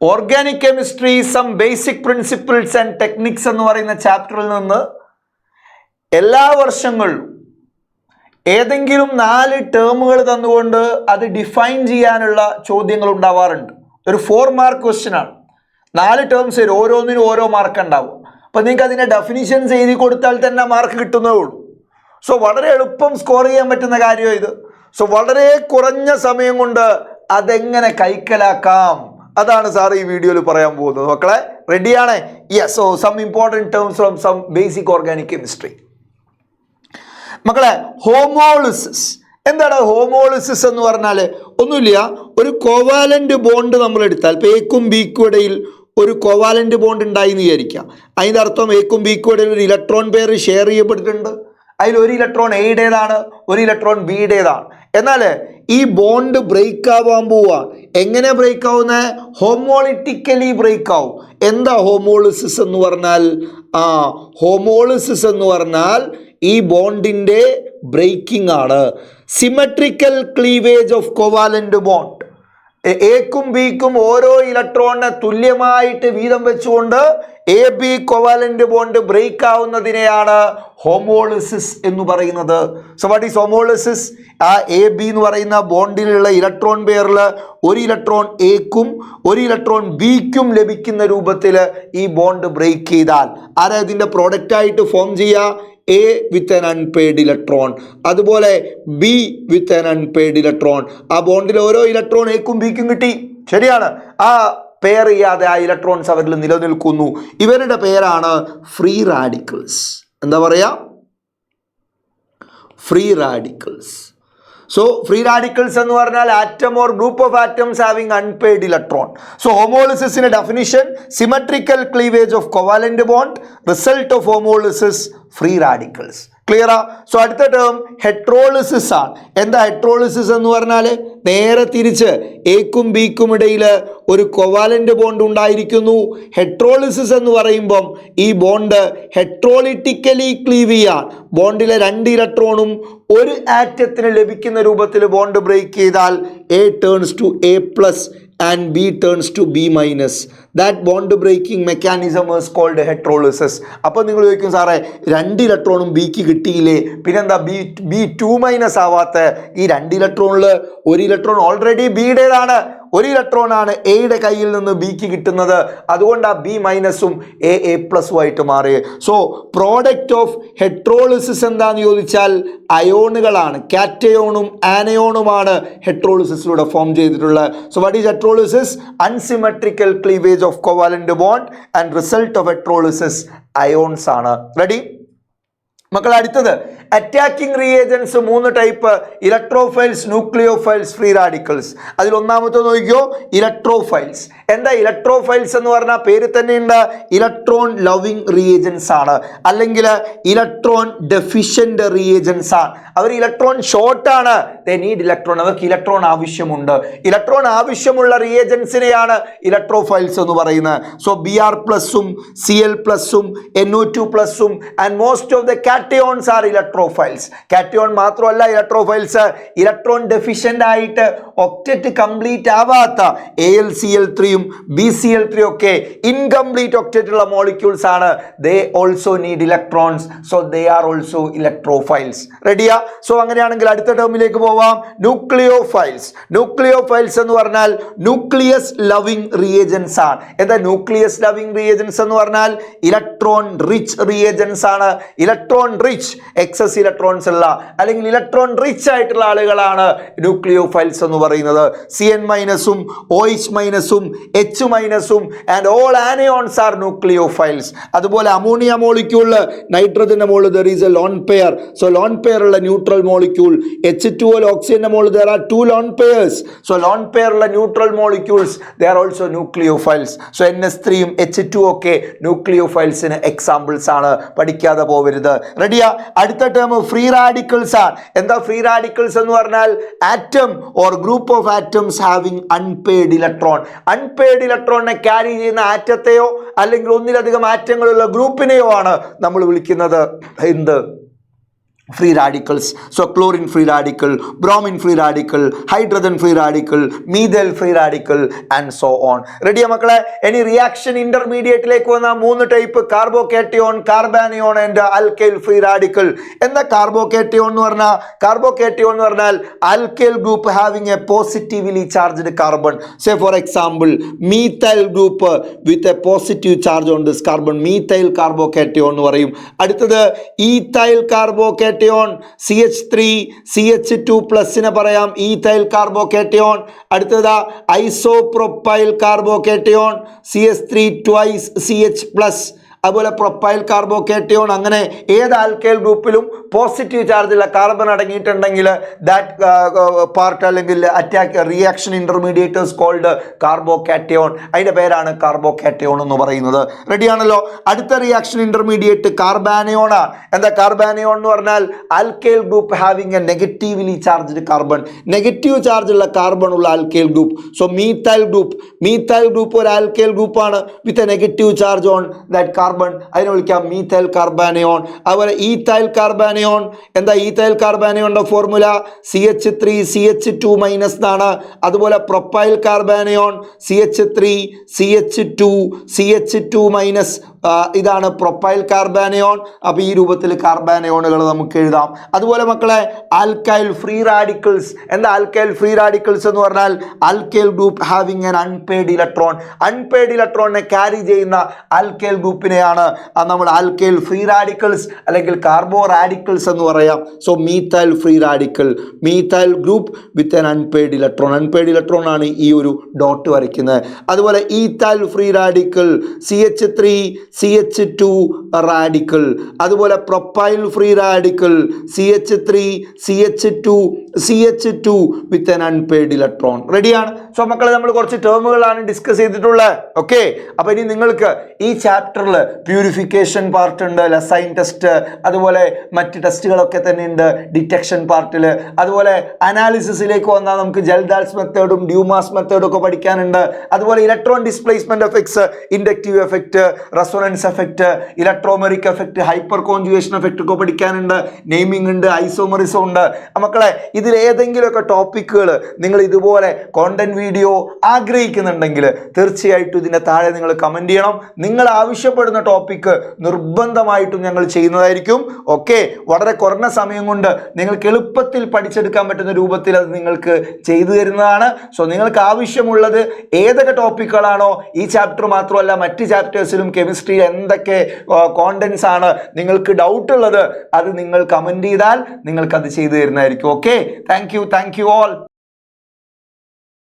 Organic chemistry some basic principles and techniques എന്ന് പറയുന്ന ചാപ്റ്ററിൽ നിന്ന് എല്ലാ വർഷങ്ങളിലും ഏതെങ്കിലും 4 ടേമുകൾ തന്നുകൊണ്ട് അത് ഡിഫൈൻ ചെയ്യാനുള്ള ചോദ്യങ്ങൾ ഉണ്ടാവാറുണ്ട്. ഒരു 4 മാർക്ക് ക്വസ്റ്റ്യൻ ആണ്. 4 ടേംസ് വരും, ഓരോന്നിനും ഓരോ മാർക്ക് ഉണ്ടാവും. അപ്പം നിങ്ങൾക്ക് അതിൻ്റെ ഡെഫിനിഷൻസ് എഴുതി കൊടുത്താൽ തന്നെ മാർക്ക് കിട്ടുന്നേ ഉള്ളൂ. സോ വളരെ എളുപ്പം സ്കോർ ചെയ്യാൻ പറ്റുന്ന കാര്യം ഇത്. സോ വളരെ കുറഞ്ഞ സമയം കൊണ്ട് അതെങ്ങനെ കൈക്കലാക്കാം, അതാണ് സാർ ഈ വീഡിയോയിൽ പറയാൻ പോകുന്നത്. മക്കളെ റെഡിയാണ്? Yes. So some important terms from some basic organic chemistry. മക്കളെ, ഹോമോളിസിസ് എന്താണ്? ഹോമോളിസിസ് എന്ന് പറഞ്ഞാൽ ഒന്നുമില്ല, ഒരു കോവാലന്റ് ബോണ്ട് നമ്മൾ എടുത്താൽ, ഇപ്പോൾ എക്കും ബിക്കും ഇടയിൽ ഒരു കോവാലന്റ് ബോണ്ട് ഉണ്ടായി എന്ന് വിചാരിക്കാം. അതിൻ്റെ അർത്ഥം എക്കും ബിക്കും ഇടയിൽ ഒരു ഇലക്ട്രോൺ പെയർ ഷെയർ ചെയ്യപ്പെട്ടിട്ടുണ്ട്. അതിൽ ഒരു ഇലക്ട്രോൺ എയുടേതാണ്, ഒരു ഇലക്ട്രോൺ ബിയുടേതാണ്. എന്നാൽ ഈ ബോണ്ട് ബ്രേക്ക് ആവാൻ പോവാ. എങ്ങനെ ബ്രേക്ക് ആവുന്നത്? ഹോമോളിറ്റിക്കലി ബ്രേക്ക് ആവും. എന്താ ഹോമോളിസിസ് എന്ന് പറഞ്ഞാൽ? ഹോമോളിസിസ് എന്ന് പറഞ്ഞാൽ ഈ ബോണ്ടിൻ്റെ ബ്രേക്കിംഗ് ആണ്. Symmetrical cleavage of covalent bond. എക്കും ബിക്കും ഓരോ ഇലക്ട്രോണിനെ തുല്യമായിട്ട് വീതം വെച്ചുകൊണ്ട് A B covalent bond break ആവുന്നതിനെയാണ് ഹോമോളിസിസ് എന്ന് പറയുന്നത്. So what is homolysis? ആ എ ബി എന്ന് പറയുന്ന ബോണ്ടിലുള്ള ഇലക്ട്രോൺ പെയറിൽ ഒരു ഇലക്ട്രോൺ എക്കും ഒരു ഇലക്ട്രോൺ ബിക്കും ലഭിക്കുന്ന രൂപത്തിൽ ഈ ബോണ്ട് ബ്രേക്ക് ചെയ്താൽ ആരാ ഇതിൻ്റെ പ്രോഡക്റ്റായിട്ട് ഫോം ചെയ്യുക? A with an unpaired electron, അതുപോലെ B with an unpaired electron. ആ ബോണ്ടിൽ ഓരോ ഇലക്ട്രോൺ എക്കും ബിക്കും കിട്ടി, ശരിയാണ്. ആ പെയർ ചെയ്യാതെ ആ ഇലക്ട്രോൺസ് അവരിൽ നിലനിൽക്കുന്നു. ഇവരുടെ പേരാണ് ഫ്രീ റാഡിക്കൽസ്. എന്താ പറയുക? Free radicals. So free radicals എന്ന് പറഞ്ഞാൽ atom or group of atoms having unpaired electron. So ഹോമോളിസിസിന്റെ definition symmetrical cleavage of covalent bond, result of homolysis free radicals. ക്ലിയറാ? സോ അടുത്ത ടേം ഹെട്രോളിസിസ് ആണ്. എന്താ ഹെട്രോളിസിസ് എന്ന് പറഞ്ഞാൽ? നേരെ തിരിച്ച് എക്കും ബിക്കും ഇടയിൽ ഒരു കോവാലന്റ് ബോണ്ട് ഉണ്ടായിരിക്കുന്നു. ഹെട്രോളിസിസ് എന്ന് പറയുമ്പം ഈ ബോണ്ട് ഹെട്രോളിറ്റിക്കലി ക്ലീവ് ചെയ്യാൻ, ബോണ്ടിലെ 2 ഇലക്ട്രോണും ഒരു ആറ്റത്തിന് ലഭിക്കുന്ന രൂപത്തിൽ ബോണ്ട് ബ്രേക്ക് ചെയ്താൽ A turns to A plus and B turns to B minus. That bond breaking mechanism is called heterolysis. അപ്പോൾ നിങ്ങൾ ചോദിക്കും, സാറേ 2 ഇലക്ട്രോണും ബിക്ക് കിട്ടിയില്ലേ, പിന്നെന്താ ബി 2 മൈനസ് ആവാത്ത? ഈ 2 ഇലക്ട്രോണിൽ ഒരു ഇലക്ട്രോൺ ഓൾറെഡി ബിയുടേതാണ്, ഒരു ഇലക്ട്രോൺ ആണ് എയുടെ കയ്യിൽ നിന്ന് ബിക്ക് കിട്ടുന്നത്. അതുകൊണ്ട് ആ ബി മൈനസും എ പ്ലസും ആയിട്ട് മാറി. സോ പ്രോഡക്റ്റ് ഓഫ് ഹെട്രോളിസിസ് എന്താന്ന് ചോദിച്ചാൽ അയോണുകളാണ്. കാറ്റയോണും ആനയോണുമാണ് ഹെട്രോളിസിസിലൂടെ ഫോം ചെയ്തിട്ടുള്ളത്. So what is heterolysis? Unsymmetrical cleavage of covalent bond and result of heterolysis ions ആണ്. റെഡി മക്കൾ? അടുത്തത് attacking reagents 3 type: electrophiles, nucleophiles, free radicals. അതിൽ ഒന്നാമത്തെ നോക്കിയോ, ഇലക്ട്രോഫൈൽസ്. എന്താ ഇലക്ട്രോഫൈൽസ് എന്ന് പറഞ്ഞാൽ? പേര് തന്നെ ഉണ്ട്, ഇലക്ട്രോൺ ലവിങ് റിയേജൻസ് ആണ്, അല്ലെങ്കിൽ ഇലക്ട്രോൺ ഡെഫിഷ്യന്റ് റിയേജൻസ് ആണ്. അവർ ഇലക്ട്രോൺ ഷോർട്ട് ആണ്, ദേ നീഡ് ഇലക്ട്രോൺ, അവർക്ക് ഇലക്ട്രോൺ ആവശ്യമുണ്ട്. ഇലക്ട്രോൺ ആവശ്യമുള്ള റിയേജൻസിനെയാണ് ഇലക്ട്രോഫൈൽസ് എന്ന് പറയുന്നത്. സോ Br പ്ലസും Cl പ്ലസും NO2 പ്ലസും and most of the cations are electrophiles. Cation മാത്രമല്ല ഇലക്ട്രോഫൈൽസ്, ഇലക്ട്രോൺ ഡെഫിഷ്യന്റ് ആയിട്ട് ഒക്ടറ്റ് കംപ്ലീറ്റ് ആവാത്ത AlCl3 BCl3 ഒക്കെ ഇൻകംപ്ലീറ്റ് ഒക്ടറ്റ് ഉള്ള മോളിക്യൂൾസ് ആണ്. They also need electrons, so they are also electrophiles. റെഡിയാ? സോ അങ്ങനെയാണെങ്കിൽ അടുത്ത ടേമിലേക്ക് പോവാം, ന്യൂക്ലിയോഫൈൽസ്. ന്യൂക്ലിയോഫൈൽസ് എന്ന് പറഞ്ഞാൽ ന്യൂക്ലിയസ് ലവിങ് റിയേജൻസ് ആണ്. എന്താ ന്യൂക്ലിയസ് ലവിങ് റിയേജൻസ് എന്ന് പറഞ്ഞാൽ? ഇലക്ട്രോൺ റിച്ച് റിയേജൻസ് ആണ്. ഇലക്ട്രോൺ റിച്ച്, എക്സസ് ഇലക്ട്രോൺസ് ഉള്ള അല്ലെങ്കിൽ ഇലക്ട്രോൺ റിച്ച് ആയിട്ടുള്ള ആളുകളാണ് ന്യൂക്ലിയോഫൈൽസ് എന്ന് പറയുന്നത്. Cn മൈനസും OH മൈനസും H മൈനസും and all anions are nucleophiles. അതുപോലെ അമോണിയ മോളിക്യൂളിൽ നൈട്രജന്റെ മോള് there is a lone pair. So lone pair ഉള്ള ന്യൂട്രൽ മോളിക്യൂൾ. H2O ഓക്സിജന്റെ മോള് there are 2 lone pairs. So lone pair ഉള്ള neutral molecules they are also nucleophiles. So NS3യും H2 ഒക്കെ ന്യൂക്ലിയോഫൈൽസിന് എക്സാമ്പിൾസ് ആണ്, പഠിക്കാതെ പോവരുത്. റെഡിയാ? അടുത്ത ടേം ഫ്രീ റാഡിക്കൽസ് ആണ്. എന്താ ഫ്രീ റാഡിക്കൽസ് എന്ന് പറഞ്ഞാൽ? Atom or group of atoms having unpaired electron. Unpaired ഇലക്ട്രോണിനെ ക്യാരി ചെയ്യുന്ന ആറ്റത്തെയോ അല്ലെങ്കിൽ ഒന്നിലധികം ആറ്റങ്ങളുള്ള ഗ്രൂപ്പിനെയോ ആണ് നമ്മൾ വിളിക്കുന്നത് എന്ത്? free radicals. So chlorine free radical, bromine free radical, hydrogen free radical, methyl free radical and so on. Ready മക്കളെ? Any reaction intermediate ലേക്ക് വന്ന മൂന്ന് type carbocation, carbanion and alkyl free radical. എന്താ കാർബോകാറ്റയോൺ എന്ന് പറഞ്ഞാൽ? കാർബോകാറ്റയോൺ എന്ന് പറഞ്ഞാൽ alkyl group having a positively charged carbon. Say for example methyl group with a positive charge on this carbon, methyl carbocation എന്ന് പറയും. അടുത്തത് ethyl carbocation, CH3 CH2 പ്ലസിനെ പറയാം ethyl carbocation. അടുത്തത് isopropyl carbocation, CH3 twice CH plus. അതുപോലെ propyl carbocation. അങ്ങനെ ഏത് alkyl ഗ്രൂപ്പിലും positive ചാർജുള്ള carbon അടങ്ങിയിട്ടുണ്ടെങ്കിൽ that part അല്ലെങ്കിൽ അറ്റാക്ക് റിയാക്ഷൻ ഇന്റർമീഡിയേറ്റേഴ്സ് കോൾഡ് കാർബോകാറ്റയോൺ. അതിൻ്റെ പേരാണ് കാർബോകാറ്റയോൺ എന്ന് പറയുന്നത്. റെഡിയാണല്ലോ? അടുത്ത റിയാക്ഷൻ ഇന്റർമീഡിയേറ്റ് കാർബാനിയോൺ ആണ്. എന്താ കാർബാനിയോൺ എന്ന് പറഞ്ഞാൽ alkyl group having a negatively charged carbon, negative charge ഉള്ള കാർബൺ ഉള്ള alkyl group. So methyl group ഒരു ആൽക്കൈൽ ഗ്രൂപ്പാണ് with a negative charge on that carbon. അതിനെ വിളിക്കാം മീഥൈൽ കാർബാനിയോൺ. അതുപോലെ ഈഥൈൽ കാർബാനിയോൺ. എന്താ ഈഥൈൽ കാർബാനിയോണിന്റെ ഫോർമുല? CH3 CH2 മൈനസ് എന്നാണ്. അതുപോലെ propyl carbanion CH3 CH2 CH2 minus, ഇതാണ് പ്രൊപ്പൈൽ കാർബാനിയോൺ. അപ്പോൾ ഈ രൂപത്തിൽ കാർബാനിയോണുകൾ നമുക്ക് എഴുതാം. അതുപോലെ മക്കളെ ആൽക്കൈൽ ഫ്രീ റാഡിക്കൽസ്. എന്താ ആൽക്കൈൽ ഫ്രീ റാഡിക്കൽസ് എന്ന് പറഞ്ഞാൽ alkyl group having an unpaired electron. Unpaired ഇലക്ട്രോണിനെ ക്യാരി ചെയ്യുന്ന ആൽക്കൈൽ ഗ്രൂപ്പിനെയാണ് നമ്മൾ ആൽക്കൈൽ ഫ്രീ റാഡിക്കൽസ് അല്ലെങ്കിൽ കാർബോ റാഡിക്കൽസ് എന്ന് പറയാം. So methyl free radical, methyl group with an unpaired electron. Unpaired electron ആണ് ഈ ഒരു ഡോട്ട് വരയ്ക്കുന്നത്. അതുപോലെ ethyl free radical CH3 CH2 radical. അതുപോലെ propyl free radical CH3 CH2 with an unpaired electron. റെഡിയാണ്? സോ മക്കളെ നമ്മൾ കുറച്ച് ടേമുകളാണ് ഡിസ്കസ് ചെയ്തിട്ടുള്ളത്. ഓക്കെ, അപ്പോൾ ഇനി നിങ്ങൾക്ക് ഈ ചാപ്റ്ററിൽ പ്യൂരിഫിക്കേഷൻ പാർട്ട് ഉണ്ട്, ലസൈൻ ടെസ്റ്റ്, അതുപോലെ മറ്റ് ടെസ്റ്റുകളൊക്കെ തന്നെ ഉണ്ട് ഡിറ്റക്ഷൻ പാർട്ടിൽ. അതുപോലെ അനാലിസിസിലേക്ക് വന്നാൽ നമുക്ക് ജൽദാൽസ് മെത്തേഡും ഡ്യൂമാസ് മെത്തേഡും ഒക്കെ പഠിക്കാനുണ്ട്. അതുപോലെ electron displacement effects, inductive effect, resonance effect, electromeric effect, hyper conjugation effect ഒക്കെ പഠിക്കാനുണ്ട്. നെയിമിംഗ് ഉണ്ട്, ഐസോമറിസം ഉണ്ട്. മക്കളെ ഇതിൽ ഏതെങ്കിലുമൊക്കെ ടോപ്പിക്കുകൾ നിങ്ങൾ ഇതുപോലെ കോണ്ടന്റ് വീഡിയോ ആഗ്രഹിക്കുന്നുണ്ടെങ്കിൽ തീർച്ചയായിട്ടും ഇതിൻ്റെ താഴെ നിങ്ങൾ കമൻറ്റ് ചെയ്യണം. നിങ്ങൾ ആവശ്യപ്പെടുന്ന ടോപ്പിക്ക് നിർബന്ധമായിട്ടും ഞങ്ങൾ ചെയ്യുന്നതായിരിക്കും. ഓക്കെ, വളരെ കുറഞ്ഞ സമയം കൊണ്ട് നിങ്ങൾക്ക് എളുപ്പത്തിൽ പഠിച്ചെടുക്കാൻ പറ്റുന്ന രൂപത്തിൽ അത് നിങ്ങൾക്ക് ചെയ്തു തരുന്നതാണ്. സോ നിങ്ങൾക്ക് ആവശ്യമുള്ളത് ഏതൊക്കെ ടോപ്പിക്കുകളാണോ, ഈ ചാപ്റ്റർ മാത്രമല്ല മറ്റ് ചാപ്റ്റേഴ്സിലും കെമിസ്ട്രി എന്തൊക്കെ കോണ്ടൻസ് ആണ് നിങ്ങൾക്ക് ഡൗട്ട് ഉള്ളത്, അത് നിങ്ങൾ കമൻറ്റ് ചെയ്താൽ നിങ്ങൾക്കത് ചെയ്തു തരുന്നതായിരിക്കും. Okay, thank you all.